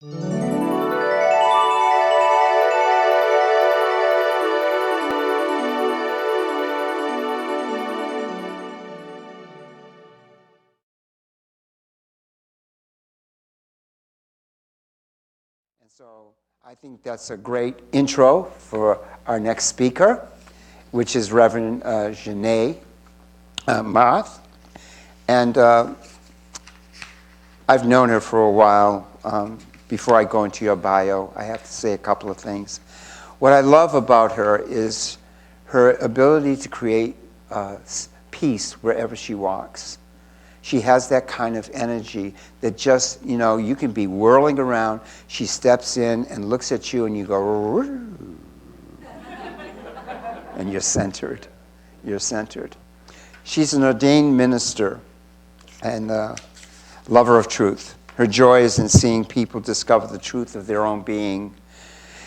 So I think that's a great intro for our next speaker, which is Reverend Janee Marth. And I've known her for a while. Before I go into your bio, I have to say a couple of things. What I love about her is her ability to create peace wherever she walks. She has that kind of energy that just, you can be whirling around. She steps in and looks at you and you go, and you're centered. You're centered. She's an ordained minister and lover of truth. Her joy is in seeing people discover the truth of their own being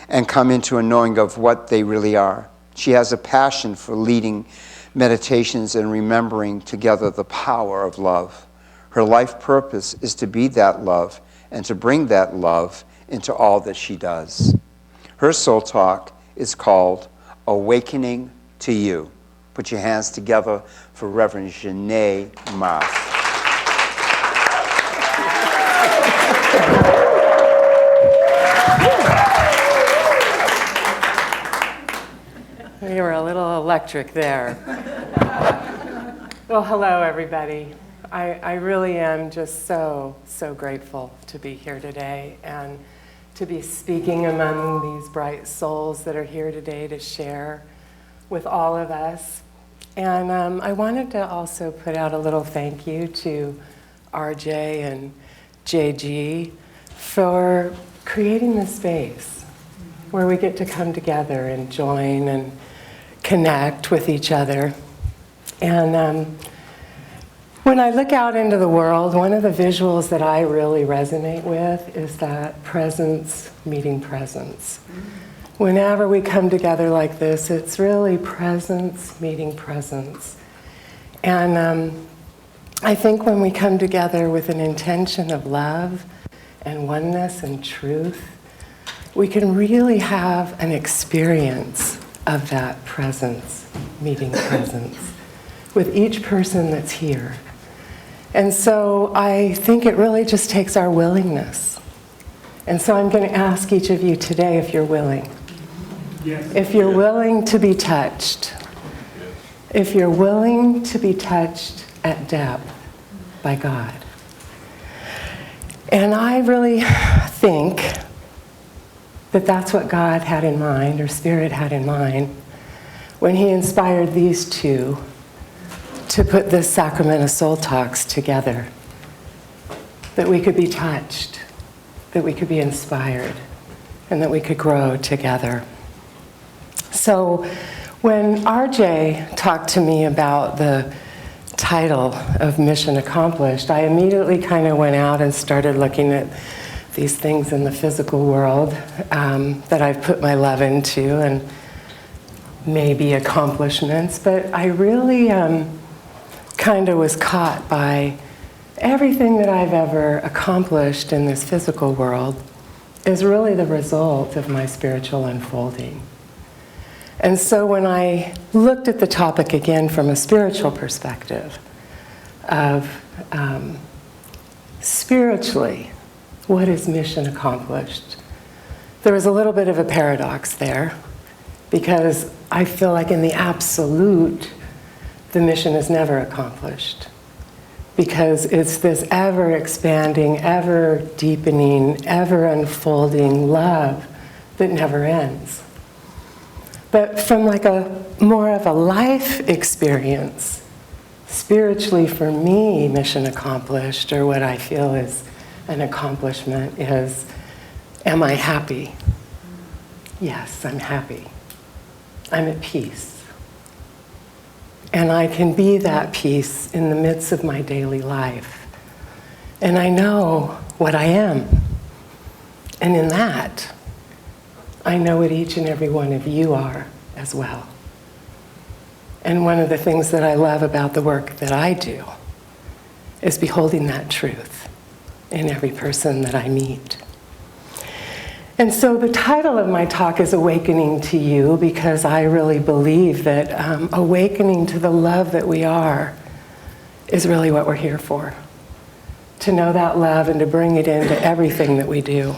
and come into a knowing of what they really are. She has a passion for leading meditations and remembering together the power of love. Her life purpose is to be that love and to bring that love into all that she does. Her soul talk is called Awakening to You. Put your hands together for Reverend Janee Marth. You were a little electric there. Well, hello, everybody. I really am just so grateful to be here today and to be speaking among these bright souls that are here today to share with all of us. And I wanted to also put out a little thank you to RJ and JG for creating this space where we get to come together and join and connect with each other. And when I look out into the world, one of the visuals that I really resonate with is that presence meeting presence. Whenever we come together like this, it's really presence meeting presence. And I think when we come together with an intention of love and oneness and truth, we can really have an experience of that presence meeting presence with each person that's here. And so I think it really just takes our willingness. And so I'm going to ask each of you today if you're willing. Yes. If you're willing to be touched. If you're willing to be touched at depth by God. And I really think that that's what God had in mind, or Spirit had in mind, when He inspired these two to put this sacrament of SoulTalks together. That we could be touched, that we could be inspired, and that we could grow together. So when RJ talked to me about the title of Mission Accomplished, I immediately kind of went out and started looking at these things in the physical world that I've put my love into, and maybe accomplishments, but I really kind of was caught by everything that I've ever accomplished in this physical world is really the result of my spiritual unfolding. And so when I looked at the topic again from a spiritual perspective of spiritually, what is mission accomplished? There was a little bit of a paradox there, because I feel like in the absolute, the mission is never accomplished. Because it's this ever-expanding, ever-deepening, ever-unfolding love that never ends. But from like a more of a life experience, spiritually for me, mission accomplished, or what I feel is an accomplishment is, am I happy? Yes, I'm happy. I'm at peace. And I can be that peace in the midst of my daily life. And I know what I am. And in that, I know what each and every one of you are as well. And one of the things that I love about the work that I do is beholding that truth in every person that I meet. And so the title of my talk is Awakening to You, because I really believe that awakening to the love that we are is really what we're here for. To know that love and to bring it into everything that we do.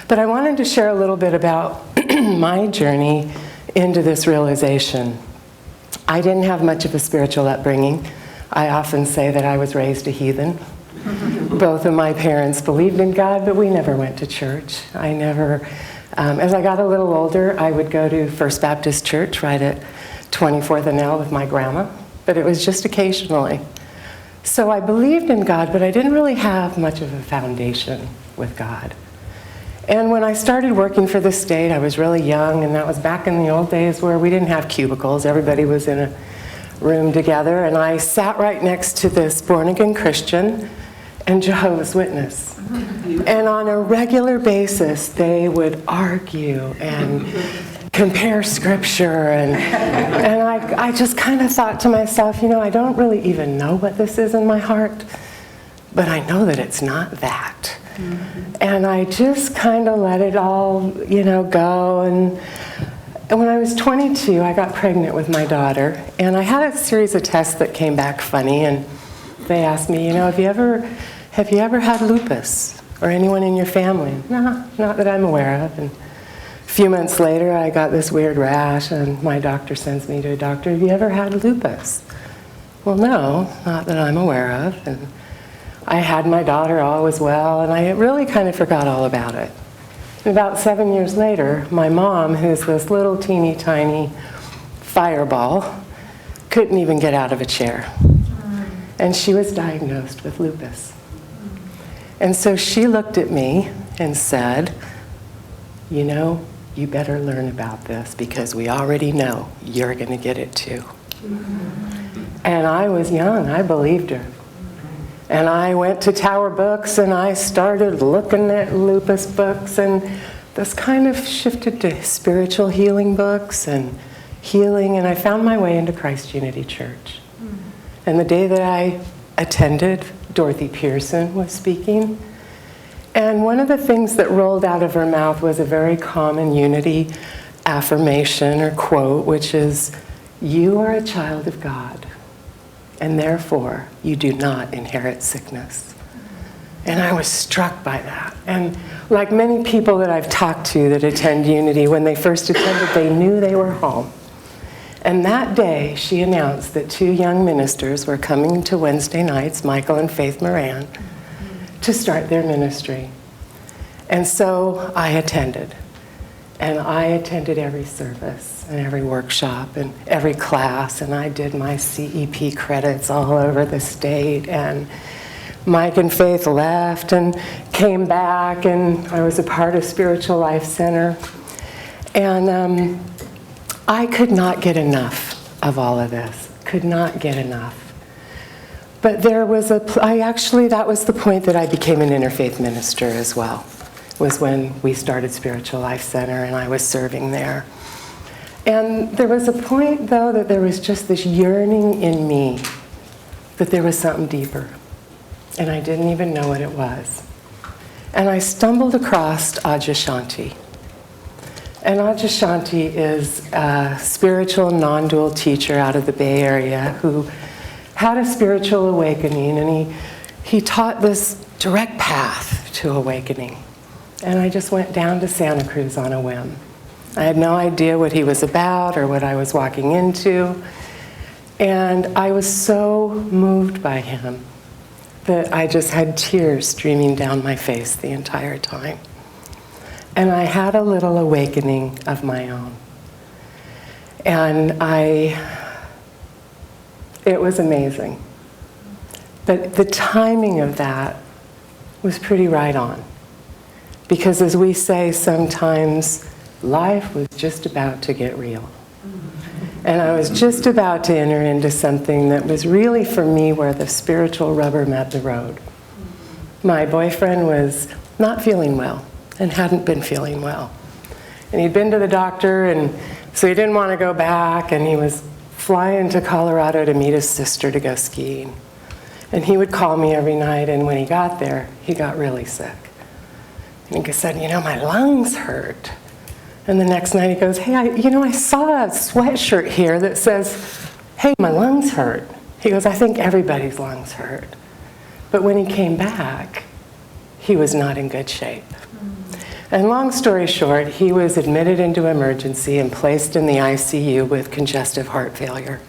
But I wanted to share a little bit about my journey into this realization. I didn't have much of a spiritual upbringing. I often say that I was raised a heathen. Both of my parents believed in God, but we never went to church. I never, as I got a little older, I would go to First Baptist Church right at 24th and L with my grandma, but it was just occasionally. So I believed in God, but I didn't really have much of a foundation with God. And when I started working for the state, I was really young, and that was back in the old days where we didn't have cubicles. Everybody was in a room together, and I sat right next to this born-again Christian and Jehovah's Witness. And on a regular basis, they would argue and compare scripture, and I just kind of thought to myself, you know, I don't really even know what this is in my heart, but I know that it's not that. And I just kind of let it all, you know, go. And when I was 22, I got pregnant with my daughter, and I had a series of tests that came back funny, and they asked me, you know, have you ever had lupus, or anyone in your family? No, not that I'm aware of. And a few months later, I got this weird rash, and my doctor sends me to a doctor. Have you ever had lupus? Well, no, not that I'm aware of. And I had my daughter, all was well, and I really kind of forgot all about it. And about 7 years later, my mom, who's this little teeny tiny fireball, couldn't even get out of a chair. And she was diagnosed with lupus. And so she looked at me and said, you know, you better learn about this, because we already know you're going to get it too. And I was young. I believed her. And I went to Tower Books, and I started looking at lupus books, and this kind of shifted to spiritual healing books and healing, and I found my way into Christ Unity Church. And the day that I attended, Dorothy Pearson was speaking, and one of the things that rolled out of her mouth was a very common unity affirmation or quote, which is, you are a child of God, and therefore you do not inherit sickness. And I was struck by that. And like many people that I've talked to that attend Unity, when they first attended, they knew they were home. And that day, she announced that 2 young ministers were coming to Wednesday nights, Michael and Faith Moran, to start their ministry. And so I attended. And I attended every service and every workshop and every class, and I did my CEP credits all over the state. And Mike and Faith left and came back, and I was a part of Spiritual Life Center. And I could not get enough of all of this. Could not get enough. But there was that was the point that I became an interfaith minister as well, was when we started Spiritual Life Center and I was serving there. And there was a point, though, that there was just this yearning in me that there was something deeper. And I didn't even know what it was. And I stumbled across Adyashanti. And Adyashanti is a spiritual non-dual teacher out of the Bay Area who had a spiritual awakening, and he taught this direct path to awakening. And I just went down to Santa Cruz on a whim. I had no idea what he was about or what I was walking into. And I was so moved by him that I just had tears streaming down my face the entire time. And I had a little awakening of my own. And it was amazing. But the timing of that was pretty right on. Because as we say sometimes, life was just about to get real. And I was just about to enter into something that was really for me where the spiritual rubber met the road. My boyfriend was not feeling well and hadn't been feeling well. And he'd been to the doctor, and so he didn't want to go back, and he was flying to Colorado to meet his sister to go skiing. And he would call me every night, and when he got there, he got really sick. And he said, my lungs hurt. And the next night he goes, hey, I saw a sweatshirt here that says, hey, my lungs hurt. He goes, I think everybody's lungs hurt. But when he came back, he was not in good shape. And long story short, he was admitted into emergency and placed in the ICU with congestive heart failure.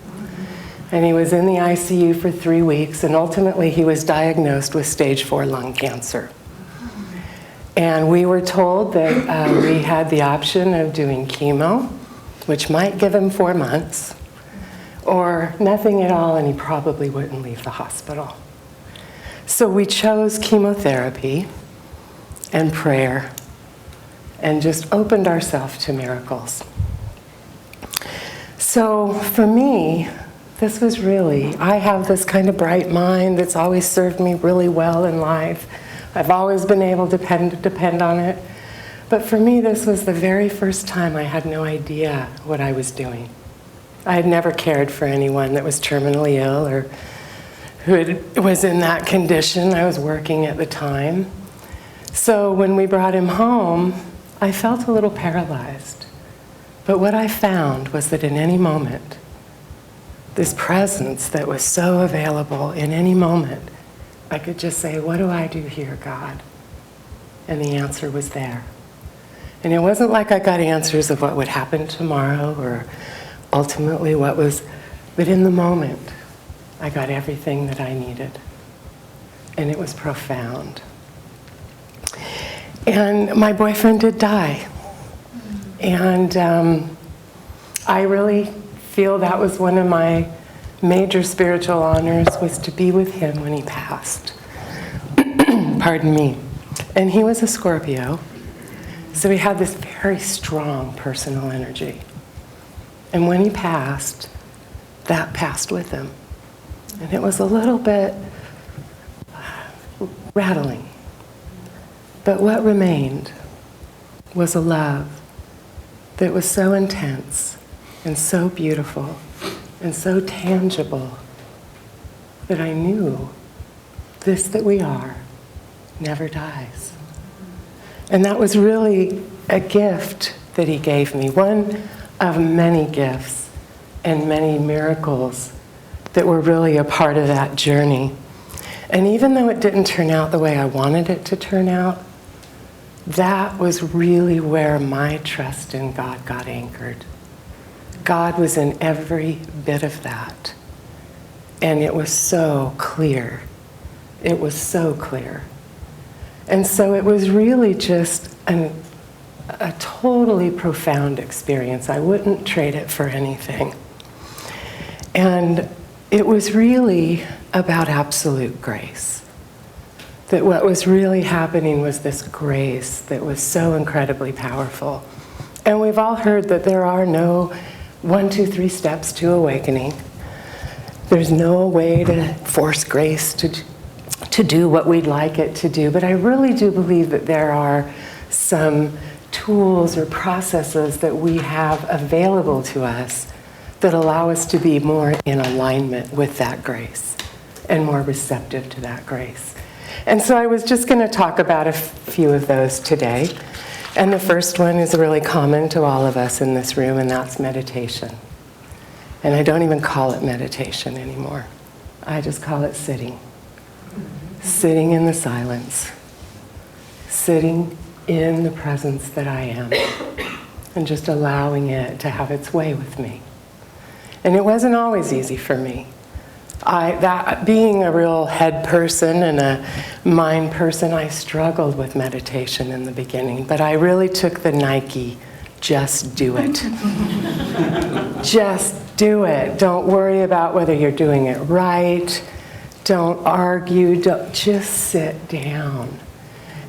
And he was in the ICU for 3 weeks, and ultimately he was diagnosed with stage 4 lung cancer. And we were told that we had the option of doing chemo, which might give him 4 months, or nothing at all, and he probably wouldn't leave the hospital. So we chose chemotherapy and prayer and just opened ourselves to miracles. So for me, this was really, I have this kind of bright mind that's always served me really well in life. I've always been able to depend on it. But for me, this was the very first time I had no idea what I was doing. I had never cared for anyone that was terminally ill or who was in that condition. I was working at the time. So when we brought him home, I felt a little paralyzed. But what I found was that in any moment, this presence that was so available in any moment, I could just say, what do I do here, God? And the answer was there. And it wasn't like I got answers of what would happen tomorrow or ultimately what was, but in the moment, I got everything that I needed. And it was profound. And my boyfriend did die. And I really feel that was one of my major spiritual honors, was to be with him when he passed. Pardon me. And he was a Scorpio, so he had this very strong personal energy. And when he passed, that passed with him. And it was a little bit rattling. But what remained was a love that was so intense and so beautiful and so tangible that I knew this that we are never dies. And that was really a gift that he gave me, one of many gifts and many miracles that were really a part of that journey. And even though it didn't turn out the way I wanted it to turn out, that was really where my trust in God got anchored. God was in every bit of that. And it was so clear. It was so clear. And so it was really just a totally profound experience. I wouldn't trade it for anything. And it was really about absolute grace. That what was really happening was this grace that was so incredibly powerful. And we've all heard that there are no 1, 2, 3 steps to awakening. There's no way to force grace to do what we'd like it to do. But I really do believe that there are some tools or processes that we have available to us that allow us to be more in alignment with that grace and more receptive to that grace. And so I was just going to talk about a few of those today. And the first one is really common to all of us in this room, and that's meditation. And I don't even call it meditation anymore. I just call it sitting. Sitting in the silence. Sitting in the presence that I am. And just allowing it to have its way with me. And it wasn't always easy for me. Being a real head person and a mind person, I struggled with meditation in the beginning, but I really took the Nike, just do it. Just do it. Don't worry about whether you're doing it right. Don't argue. Just sit down.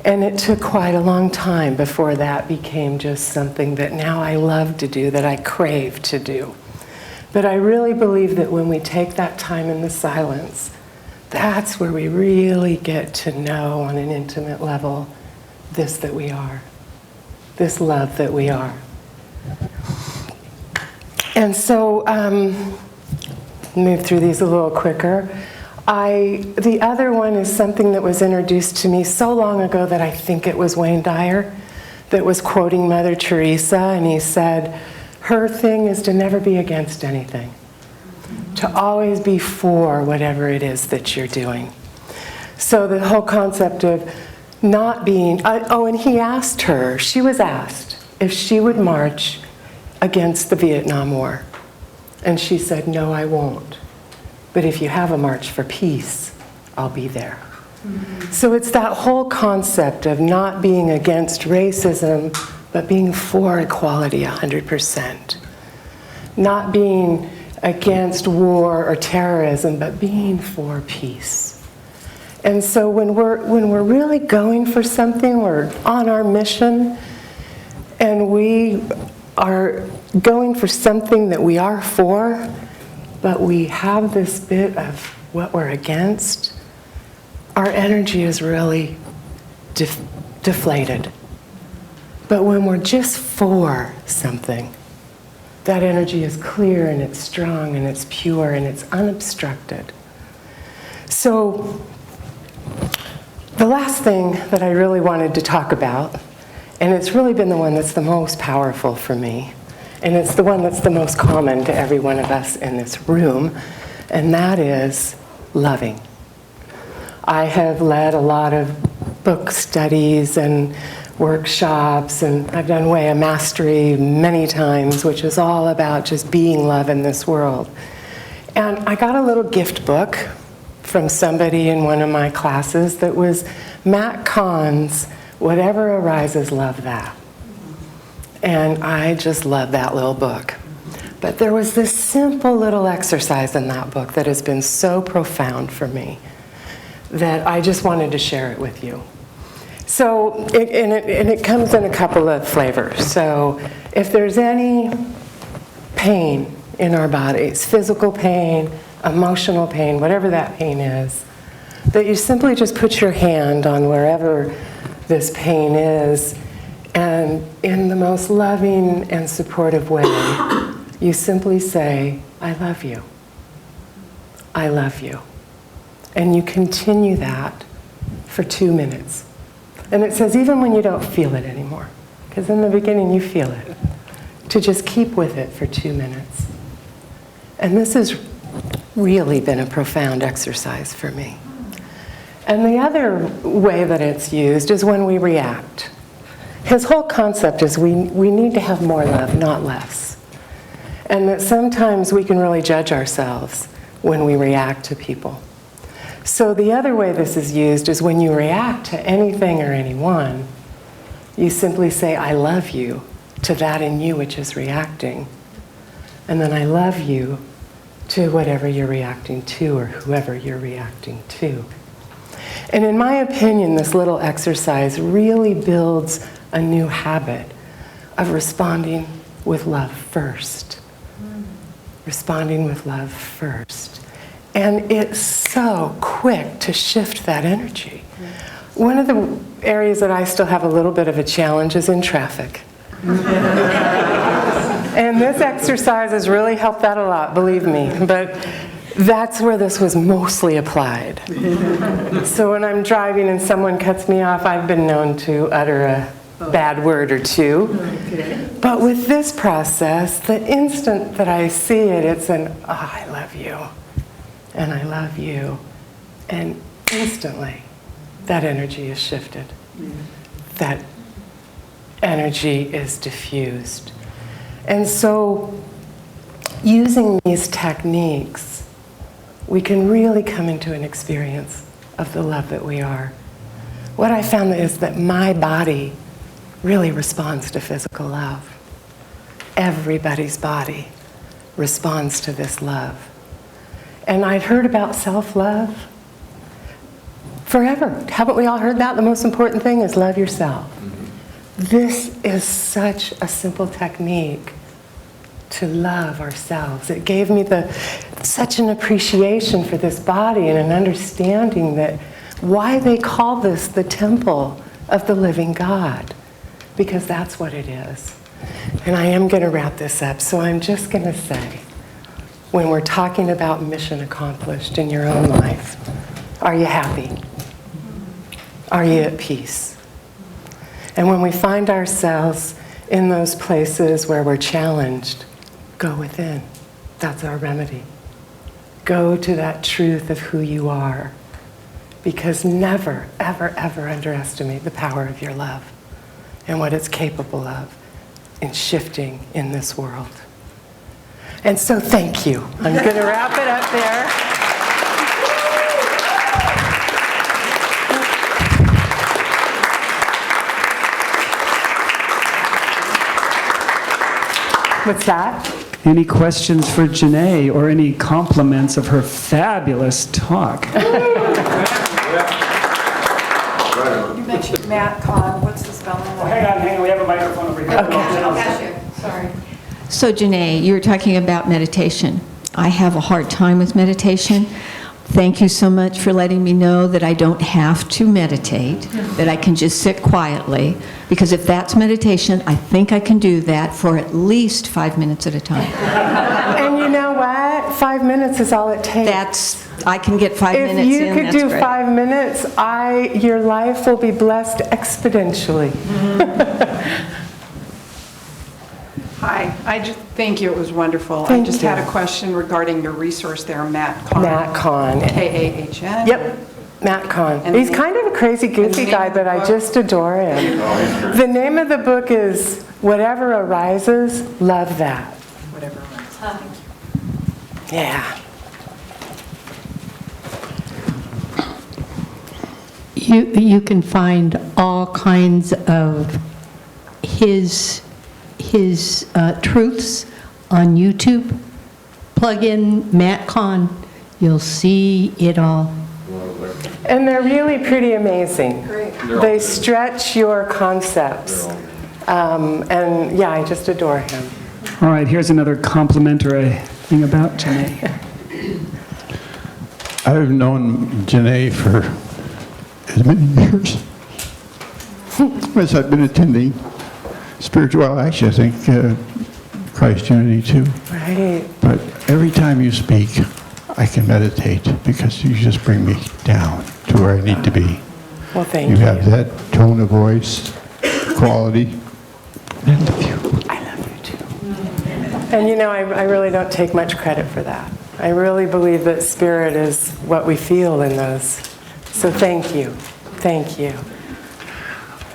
And it took quite a long time before that became just something that now I love to do, that I crave to do. But I really believe that when we take that time in the silence, that's where we really get to know on an intimate level this that we are, this love that we are. And so, move through these a little quicker. The other one is something that was introduced to me so long ago that I think it was Wayne Dyer that was quoting Mother Teresa, and he said, her thing is to never be against anything, to always be for whatever it is that you're doing. So the whole concept of not being, and he asked her, she was asked if she would march against the Vietnam War. And she said, no, I won't. But if you have a march for peace, I'll be there. Mm-hmm. So it's that whole concept of not being against racism, but being for equality 100%. Not being against war or terrorism, but being for peace. And so when we're really going for something, we're on our mission, and we are going for something that we are for, but we have this bit of what we're against, our energy is really deflated. But when we're just for something, that energy is clear and it's strong and it's pure and it's unobstructed. So the last thing that I really wanted to talk about, and it's really been the one that's the most powerful for me, and it's the one that's the most common to every one of us in this room, and that is loving. I have led a lot of book studies and workshops, and I've done Way of Mastery many times, which is all about just being love in this world. And I got a little gift book from somebody in one of my classes that was Matt Kahn's Whatever Arises, Love That. And I just love that little book. But there was this simple little exercise in that book that has been so profound for me that I just wanted to share it with you. So, it comes in a couple of flavors. So if there's any pain in our bodies, physical pain, emotional pain, whatever that pain is, that you simply just put your hand on wherever this pain is, and in the most loving and supportive way, you simply say, I love you. I love you. And you continue that for 2 minutes. And it says even when you don't feel it anymore, because in the beginning you feel it, to just keep with it for 2 minutes. And this has really been a profound exercise for me. And the other way that it's used is when we react. His whole concept is we need to have more love, not less. And that sometimes we can really judge ourselves when we react to people. So the other way this is used is when you react to anything or anyone, you simply say, I love you, to that in you which is reacting. And then I love you to whatever you're reacting to or whoever you're reacting to. And in my opinion, this little exercise really builds a new habit of responding with love first. Responding with love first. And it's so quick to shift that energy. One of the areas that I still have a little bit of a challenge is in traffic. And this exercise has really helped that a lot, believe me. But that's where this was mostly applied. So when I'm driving and someone cuts me off, I've been known to utter a bad word or two. Okay. But with this process, the instant that I see it, it's an, oh, I love you. And I love you. And instantly, that energy is shifted. That energy is diffused. And so, using these techniques, we can really come into an experience of the love that we are. What I found is that my body really responds to physical love. Everybody's body responds to this love. And I'd heard about self-love forever. Haven't we all heard that? The most important thing is love yourself. This is such a simple technique to love ourselves. It gave me such an appreciation for this body and an understanding that why they call this the temple of the living God, because that's what it is. And I am going to wrap this up, so I'm just going to say, when we're talking about mission accomplished in your own life? Are you happy? Are you at peace? And when we find ourselves in those places where we're challenged, go within. That's our remedy. Go to that truth of who you are. Because never, ever, ever underestimate the power of your love and what it's capable of in shifting in this world. And so thank you. I'm going to wrap it up there. What's that? Any questions for Janee or any compliments of her fabulous talk? You mentioned Matt Kahn. What's the spelling? Hang on. We have a microphone over here. Okay. Sorry. So Janee, you were talking about meditation. I have a hard time with meditation. Thank you so much for letting me know that I don't have to meditate, that I can just sit quietly, because if that's meditation, I think I can do that for at least 5 minutes at a time. And you know what? 5 minutes is all it takes. I can get 5 minutes in. If you could that's do great. 5 minutes, your life will be blessed exponentially. Hi. I just thank you. It was wonderful. I just had a question regarding your resource there, Matt Kahn. Matt Kahn. K-A-H-N. Yep, Matt Kahn. And He's the- kind of a crazy, goofy name guy, of the but I book? just adore him. The name of the book is Whatever Arises, Love That. Whatever. Yeah. You can find all kinds of his truths on YouTube. Plug in Matt Kahn, you'll see it all. And they're really pretty amazing. Great. They stretch your concepts. And yeah, I just adore him. All right, here's another complimentary thing about Janee. I've known Janee for as many years as I've been attending spiritual, well, actually, I think Christ Unity too. Right. But every time you speak, I can meditate because you just bring me down to where I need to be. Well, thank You you. have that tone of voice, quality. I love you. I love you too. And you know, I really don't take much credit for that. I really believe that spirit is what we feel in those. So thank you. Thank you.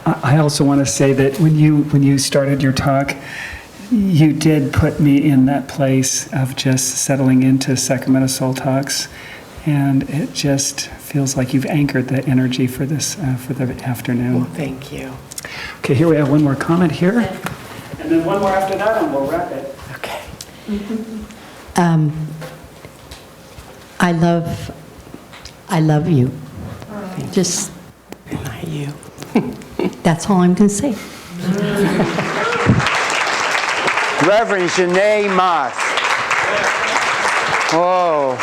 I also want to say that when you started your talk, you did put me in that place of just settling into Sacramento SoulTalks, and it just feels like you've anchored the energy for this for the afternoon. Well, thank you. Okay, here we have one more comment here, and then one more after that, and we'll wrap it. Okay. I love you. Just, Not you. that's all I'm going to say. Reverend Janee Marth. Whoa.